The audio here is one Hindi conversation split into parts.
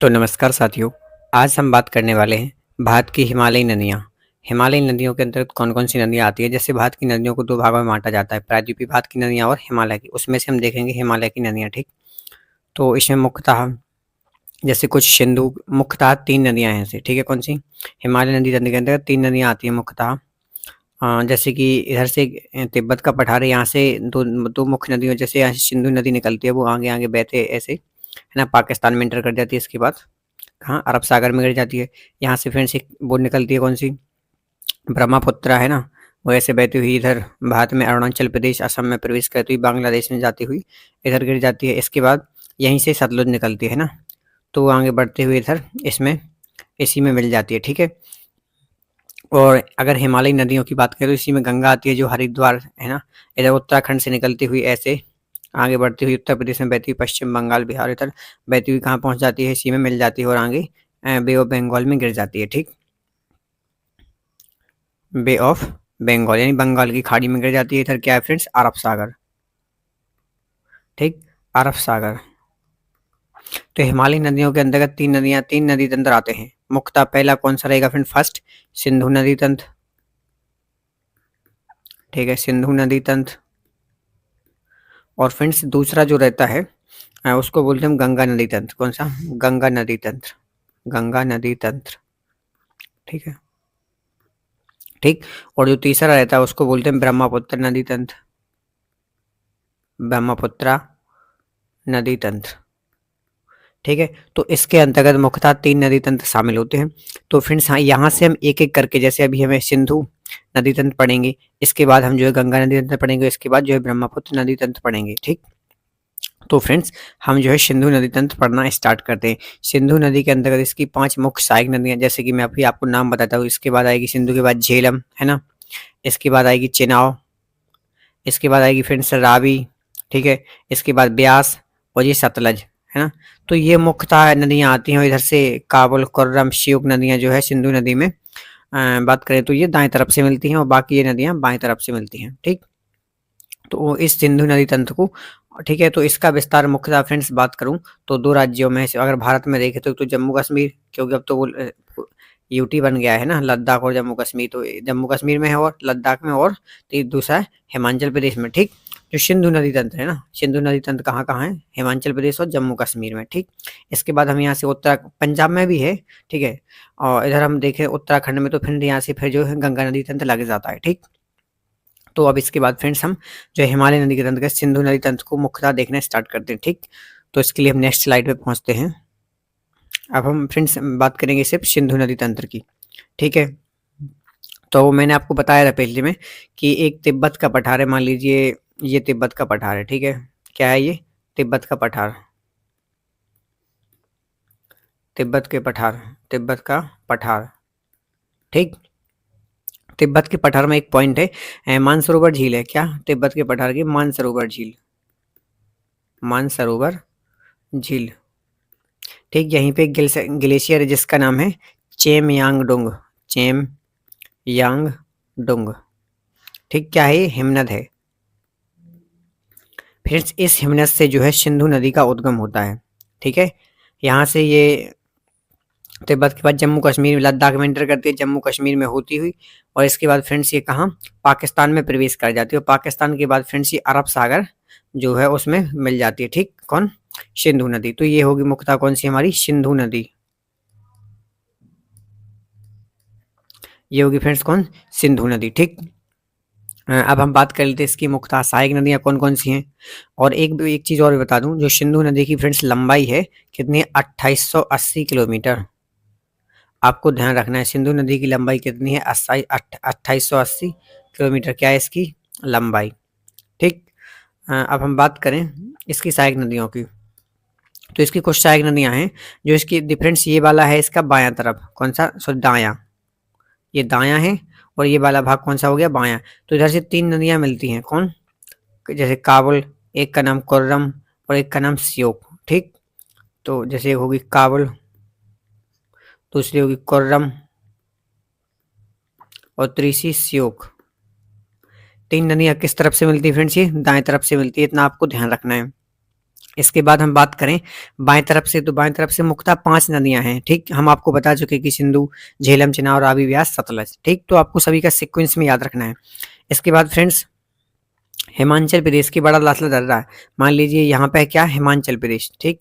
तो नमस्कार साथियों, आज हम बात करने वाले हैं भारत की हिमालयी नदियाँ। हिमालयी नदियों के अंतर्गत कौन-कौन सी नदियाँ आती हैं? जैसे भारत की नदियों को 2 भागों में बाँटा जाता है, प्रायद्वीपीय भारत की नदियाँ और हिमालय की। उसमें से हम देखेंगे हिमालय की नदियाँ, ठीक? तो इसमें मुख्यतः जैसे कुछ सिंधु मुख्यतः 3 नदियाँ हैं ऐसे, ठीक है? कौन-सी? हिमालय नदी तंत्र के अंतर्गत 3 नदियाँ आती हैं मुख्यतः। जैसे कि इधर से तिब्बत का पठार है, यहाँ से 2 मुख्य नदियों जैसे यहाँ से सिंधु नदी निकलती है, वो आगे-आगे बहते ऐसे, है ना? पाकिस्तान में एंटर कर जाती है, इसके बाद कहाँ अरब सागर में गिर जाती है। यहाँ से फिर से एक वो निकलती है कौन-सी ब्रह्मपुत्रा, है ना? वो ऐसे बहती हुई इधर भारत में अरुणाचल प्रदेश, असम में प्रवेश करती हुई बांग्लादेश में जाती हुई इधर गिर जाती है। इसके बाद यहीं से सतलुज निकलती है ना? तो वो आगे बढ़ते हुए इधर इसमें इसी में मिल जाती है, ठीक है? और अगर हिमालयी नदियों की बात करें तो इसी में गंगा आती है जो हरिद्वार, है ना? इधर उत्तराखंड से निकलती हुई ऐसे आगे बढ़ती हुई उत्तर प्रदेश में बहती हुई पश्चिम बंगाल, बिहार इधर बहती हुई कहाँ पहुँच जाती है? इसी में मिल जाती है और आगे बे ऑफ बंगाल में गिर जाती है, ठीक? बे ऑफ बंगाल यानी बंगाल की खाड़ी में गिर जाती है। इधर क्या है फ्रेंड्स? अरब सागर, ठीक? अरब सागर। तो हिमालयी नदियों के अंतर्गत 3 नदी तंत्र आते हैं मुख्यतः। पहला कौन सा रहेगा फ्रेंड? फर्स्ट सिंधु नदी तंत्र, ठीक है? सिंधु नदी तंत्र। और फ्रेंड्स दूसरा जो रहता है उसको बोलते हैं हम गंगा नदी तंत्र। कौन सा? गंगा नदी तंत्र, गंगा नदी तंत्र, ठीक है? ठीक। और जो तीसरा रहता है उसको बोलते हैं ब्रह्मपुत्र नदी तंत्र, ब्रह्मपुत्रा नदी तंत्र, ठीक है? तो इसके अंतर्गत मुख्यतः 3 नदी तंत्र शामिल होते हैं। तो फ्रेंड्स हाँ, यहाँ से हम एक-एक करके जैसे अभी हमें सिंधु नदी तंत्र पढ़ेंगे, इसके बाद हम जो है गंगा नदी तंत्र पढ़ेंगे, इसके बाद जो है ब्रह्मपुत्र नदी तंत्र पढ़ेंगे, ठीक? तो फ्रेंड्स हम जो है सिंधु नदी तंत्र पढ़ना स्टार्ट करते हैं। सिंधु नदी के अंतर्गत इसकी 5 मुख्य सहायक नदियाँ, जैसे कि मैं अभी आपको नाम बताता हूँ। इसके बाद आएगी सिंधु के बाद झेलम, है ना? इसके बाद आएगी चेनाब, इसके बाद आएगी फ्रेंड्स रावी, ठीक है? इसके बाद ब्यास और ये सतलज, है ना? तो ये मुख्यतः नदियाँ आती हैं और इधर से काबुल, कुर्रम, श्योक नदियाँ जो है सिंधु नदी में बात करें तो ये दाएं तरफ से मिलती हैं और बाकी ये नदियाँ बाएं तरफ से मिलती हैं, ठीक? तो इस सिंधु नदी तंत्र को, ठीक है? तो इसका विस्तार मुख्यतः फ्रेंड्स बात करूँ तो 2 राज्यों में से अगर भारत में देखें तो जम्मू कश्मीर, क्योंकि अब तो वो यूटी बन गया है ना, लद्दाख और जम्मू कश्मीर। तो जम्मू कश्मीर में है और लद्दाख में, और तो दूसरा है हिमाचल प्रदेश में, ठीक? जो सिंधु नदी तंत्र है ना, सिंधु नदी तंत्र कहाँ-कहाँ है? हिमाचल प्रदेश और जम्मू कश्मीर में, ठीक? इसके बाद हम यहाँ से उत्तरा पंजाब में भी है, ठीक है? और इधर हम देखें उत्तराखंड में तो फिर यहाँ से फिर जो है गंगा नदी तंत्र लग जाता है, ठीक? तो अब इसके बाद फ्रेंड्स हम जो हिमालय नदी के तंत्र सिंधु नदी तंत्र को मुख्यतः देखना स्टार्ट करते हैं, ठीक? तो इसके लिए हम नेक्स्ट स्लाइड पे पहुँचते हैं। अब हम फ्रेंड्स बात करेंगे सिर्फ सिंधु नदी तंत्र की, ठीक है? तो मैंने आपको बताया था पहले में कि एक तिब्बत का पठार है, मान लीजिए ये तिब्बत का पठार है, ठीक है? क्या है ये? तिब्बत का पठार, तिब्बत के पठार, तिब्बत का पठार, ठीक? तिब्बत के पठार में एक पॉइंट है मानसरोवर झील है। क्या? तिब्बत के पठार की मानसरोवर झील, मानसरोवर झील, ठीक? यहीं पे एक ग्लेशियर है जिसका नाम है चेमयांगडुंग, चेमयांगडुंग, ठीक? क्या है ये? हिमनद है। फिर इस हिमनद से जो है सिंधु नदी का उद्गम होता है, ठीक है? यहाँ से ये तिब्बत के बाद जम्मू कश्मीर, लद्दाख में एंटर करती है, जम्मू कश्मीर में होती हुई और इसके बाद फ्रेंड्स ये कहाँ? पाकिस्तान में प्रवेश कर जाती है और पाकिस्तान के बाद फ्रेंड्स ये अरब सागर जो है उसमें मिल जाती है, ठीक? कौन? सिंधु नदी। तो ये होगी मुख्यतः कौन सी हमारी? सिंधु नदी। ये होगी फ्रेंड्स कौन? सिंधु नदी, ठीक? अब हम बात कर लेते हैं इसकी मुख्यतः सहायक नदियाँ कौन-कौन सी हैं। और एक चीज़ और भी बता दूँ, जो सिंधु नदी की फ्रेंड्स लंबाई है कितनी है? 2880 किलोमीटर। आपको ध्यान रखना है सिंधु नदी की लंबाई कितनी है? 2880 किलोमीटर क्या है इसकी लंबाई, ठीक? अब हम बात करें इसकी सहायक नदियों की, तो इसकी कुछ सहायक नदियाँ हैं जो इसकी डिफरेंस ये वाला है इसका बायां तरफ, कौन सा? सॉरी दायां, ये दायां है और ये वाला भाग कौन सा हो गया? बायां। तो इधर से 3 नदियाँ मिलती हैं, कौन? जैसे काबुल, एक का नाम कुर्रम और एक का नाम श्योक, ठीक? तो जैसे होगी काबुल, दूसरी होगी कुर्रम और तीसरी श्योक। 3 नदियाँ किस तरफ से मिलती है फ्रेंड्स? ये दाएं तरफ से मिलती है, इतना आपको ध्यान रखना है। इसके बाद हम बात करें बाएं तरफ से, तो बाएं तरफ से मुख्यतः 5 नदियां हैं, ठीक। हम आपको बता चुके कि सिंधु, झेलम, चिनाब, रावी, व्यास, सतलज, ठीक। तो आपको सभी का सीक्वेंस में याद रखना है। इसके बाद फ्रेंड्स हिमाचल प्रदेश की बड़ा लासला दर्रा है, मान लीजिए यहाँ पे क्या हिमाचल प्रदेश, ठीक।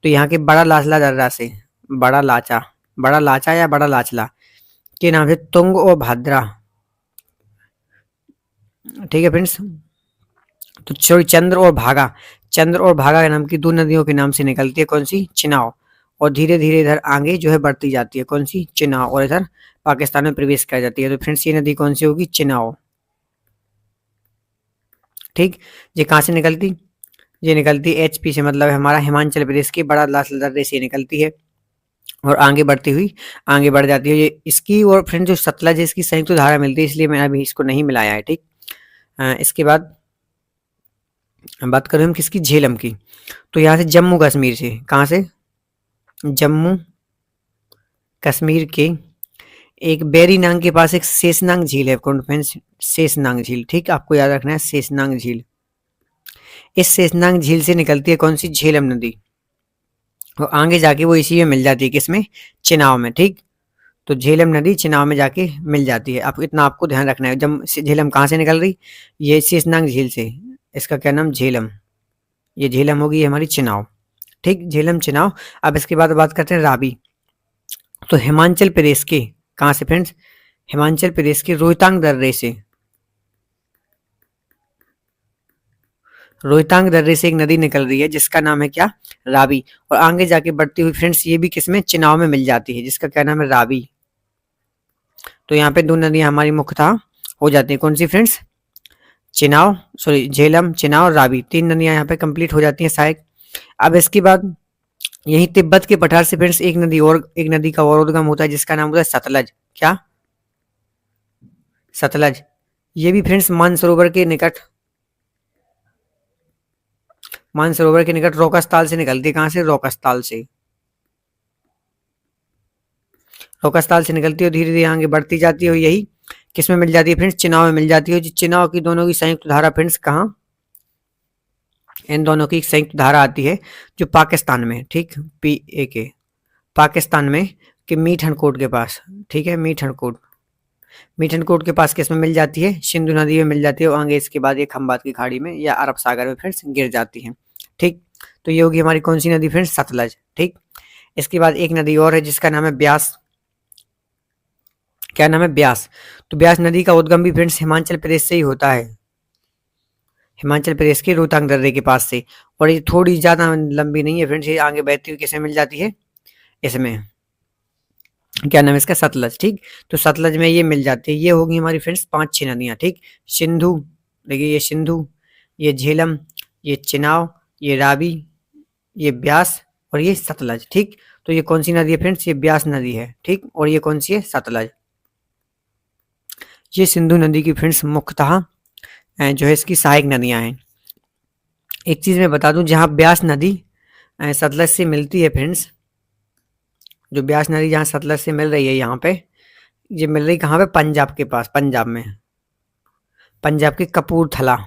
तो यहाँ के बड़ा लासला दर्रा से बड़ा लाचा या बड़ा लाचला के नाम से तुंग और भाद्रा, ठीक है फ्रेंड्स। तो सॉरी चंद्र और भागा के नाम की 2 नदियों के नाम से निकलती है, कौन सी, चिनाव। और धीरे धीरे इधर आगे जो है बढ़ती जाती है, कौन सी, चिनाव, और इधर पाकिस्तान में प्रवेश कर जाती है। तो फ्रेंड्स ये नदी कौन सी होगी, चिनाव, ठीक। ये कहाँ से निकलती, ये निकलती एचपी से, मतलब हमारा हिमाचल प्रदेश की बड़ा लासल दर्रे से निकलती है और आगे बढ़ती हुई आगे बढ़ जाती है ये इसकी। और फ्रेंड जो सतलज है इसकी संयुक्त धारा मिलती है, इसलिए मैंने अभी इसको नहीं मिलाया है, ठीक। इसके बाद हम बात करें हम किसकी, झेलम की। तो यहाँ से जम्मू कश्मीर से, कहाँ से, जम्मू कश्मीर के एक बेरीनांग के पास एक शेषनांग झील है, कौन फ्रेंड्स, शेषनांग झील, ठीक। आपको याद रखना है शेषनांग झील। इस शेषनांग झील से निकलती है कौन सी, झेलम नदी, और आगे जाके वो इसी में मिल जाती है, किसमें, चिनाव में, ठीक। तो झेलम नदी चिनाव में जाके मिल जाती है। आप इतना आपको ध्यान रखना है। जब झेलम कहाँ से निकल रही, ये शेषनाग झील से, इसका क्या नाम, झेलम। ये झेलम होगी, ये हमारी चिनाव, ठीक, झेलम चिनाव। अब इसके बाद बात करते हैं रावी। तो हिमाचल प्रदेश के, कहाँ से फ्रेंड्स, हिमाचल प्रदेश के रोहतांग दर्रे से, रोहतांग दर्रे से एक नदी निकल रही है जिसका नाम है क्या, रावी। और आगे जाके बढ़ती हुई फ्रेंड्स ये भी किसमें, चिनाव में मिल जाती है, जिसका क्या नाम है, रावी। तो यहाँ पे 2 नदियां हमारी मुख्यतः हो जाती है, कौन सी फ्रेंड्स, चिनाव, सॉरी झेलम, चिनाव, रावी, 3 नदियां यहाँ पे कंप्लीट हो जाती हैं सहायक। अब इसके बाद यही तिब्बत के पठार से फ्रेंड्स एक नदी का और उद्गम होता है जिसका नाम होता है सतलज, क्या, सतलज। ये भी फ्रेंड्स मानसरोवर के निकट रोकस्थाल से निकलती है, कहाँ से, रोकस्थाल से निकलती है, धीरे धीरे आगे बढ़ती जाती है, यही किसमें मिल जाती है फ्रेंड्स, चिनाव में मिल जाती है। चिनाव की दोनों की संयुक्त धारा फ्रेंड्स कहाँ, इन दोनों की संयुक्त धारा आती है जो पाकिस्तान में, ठीक, PAK, पाकिस्तान में कि मीठनकोट के पास, ठीक है, मीठनकोट के पास किसमें मिल जाती है, सिंधु नदी में मिल जाती है, और आगे इसके बाद ये खंबात की खाड़ी में या अरब सागर में फ्रेंड्स गिर जाती है, ठीक। तो ये होगी हमारी कौन सी नदी फ्रेंड्स, सतलज, ठीक। इसके बाद एक नदी और है जिसका नाम है ब्यास, क्या नाम है, ब्यास। तो ब्यास नदी का उद्गम भी फ्रेंड्स हिमाचल प्रदेश से ही होता है, हिमाचल प्रदेश के रोहतांग दर्रे के पास से। और ये थोड़ी ज्यादा लंबी नहीं है फ्रेंड्स, ये आगे बहती हुई किसमें मिल जाती है, इसमें क्या नाम है इसका, सतलज, ठीक। तो सतलज में ये मिल जाती है। ये होगी हमारी फ्रेंड्स 5-6 नदियां, ठीक। सिंधु, देखिए ये सिंधु, ये झेलम, ये चिनाव, ये रावी, ये ब्यास, और ये सतलज, ठीक। तो ये कौन सी नदी है फ्रेंड्स, ये ब्यास नदी है, ठीक। और ये कौन सी है, सतलज। ये सिंधु नदी की फ्रेंड्स मुख्यतः जो है इसकी सहायक नदियां हैं। एक चीज मैं बता दूं, जहां ब्यास नदी सतलज से मिलती है फ्रेंड्स, जो ब्यास नदी जहां सतलज से मिल रही है यहाँ पे, ये मिल रही कहाँ पे, पंजाब के पास, पंजाब में, पंजाब के कपूरथला,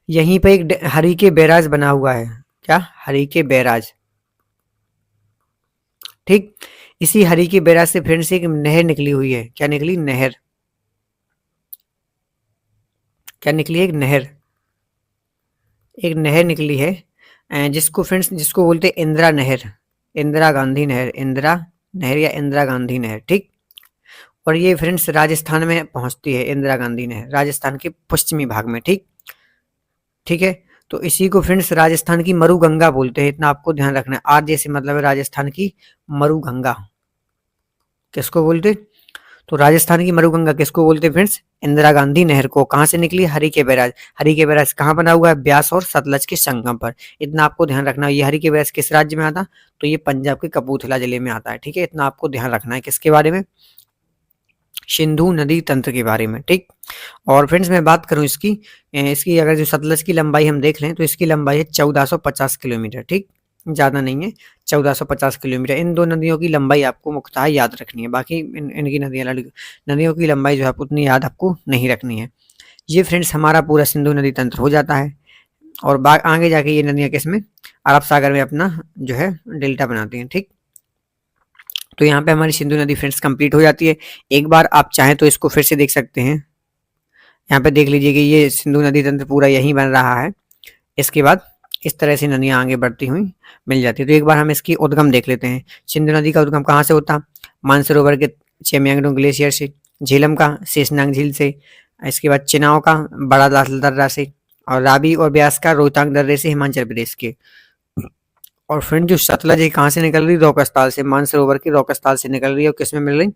यहीं पे एक हरीके बैराज बना हुआ है, क्या, हरीके बैराज, ठीक। इसी हरीके बैराज से फ्रेंड्स एक नहर निकली हुई है, क्या निकली, नहर, क्या निकली, एक नहर निकली है जिसको फ्रेंड्स, जिसको बोलते हैं इंदिरा नहर, इंदिरा गांधी नहर, इंदिरा नहर या इंदिरा गांधी नहर, ठीक। और ये फ्रेंड्स राजस्थान में पहुंचती है, इंदिरा गांधी नहर राजस्थान के पश्चिमी भाग में, ठीक, ठीक है। तो इसी को फ्रेंड्स राजस्थान की मरुगंगा बोलते हैं, इतना आपको ध्यान रखना है। आर जैसे मतलब है राजस्थान की मरुगंगा, किसको बोलते, तो राजस्थान की मरुगंगा किसको बोलते हैं फ्रेंड्स, इंदिरा गांधी नहर को। कहाँ से निकली, हरीके बैराज, हरीके बैराज कहाँ बना हुआ है, ब्यास और सतलज के संगम पर, इतना आपको ध्यान रखना है। ये हरीके बैराज किस राज्य में आता, तो ये पंजाब के कपूरथला जिले में आता है, ठीक है। इतना आपको ध्यान रखना है, किसके बारे में, सिंधु नदी तंत्र के बारे में, ठीक। और फ्रेंड्स मैं बात करूं इसकी, इसकी अगर जो सतलज की लंबाई हम देख लें तो इसकी लंबाई है 1450 किलोमीटर, ठीक, ज़्यादा नहीं है, 1450 किलोमीटर। इन 2 नदियों की लंबाई आपको मुख्यतः याद रखनी है, बाकी इनकी नदियों की लंबाई जो है उतनी याद आपको नहीं रखनी है। ये फ्रेंड्स हमारा पूरा सिंधु नदी तंत्र हो जाता है और आगे जाके ये नदियाँ किसमें, अरब सागर में अपना जो है डेल्टा बनाती हैं। ठीक, तो यहाँ पे हमारी सिंधु नदी फ्रेंड्स कंप्लीट हो जाती है। एक बार आप चाहें तो इसको फिर से देख सकते हैं। यहाँ पे देख लीजिए कि ये सिंधु नदी तंत्र पूरा यहीं बन रहा है। इसके बाद इस तरह से नदियाँ आगे बढ़ती हुई मिल जाती है। तो एक बार हम इसकी उद्गम देख लेते हैं। सिंधु नदी का उद्गम कहाँ से होता, मानसरोवर के चेमयांगडोंग ग्लेशियर से, झेलम का शेषनाग झील से, इसके बाद चिनाव का बड़ा दाखल दर्रा से, और रावी और ब्यास का रोहतांग दर्रे से हिमाचल प्रदेश के। और फ्रेंड जो सतलज है कहाँ से निकल रही, रोकस्थाल से, मानसरोवर की रोकस्थाल से निकल रही है। और किसमें मिल रही,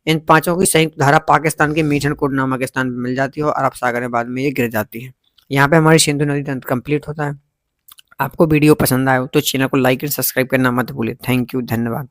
इन पांचों की संयुक्त धारा पाकिस्तान के मीठनकोट नामक स्थान पर मिल जाती है और अरब सागर में बाद में ये गिर जाती है। यहाँ पे हमारी सिंधु नदी तंत्र कंप्लीट होता है। आपको वीडियो पसंद आया हो तो चैनल को लाइक एंड सब्सक्राइब करना मत भूलिए। थैंक यू, धन्यवाद।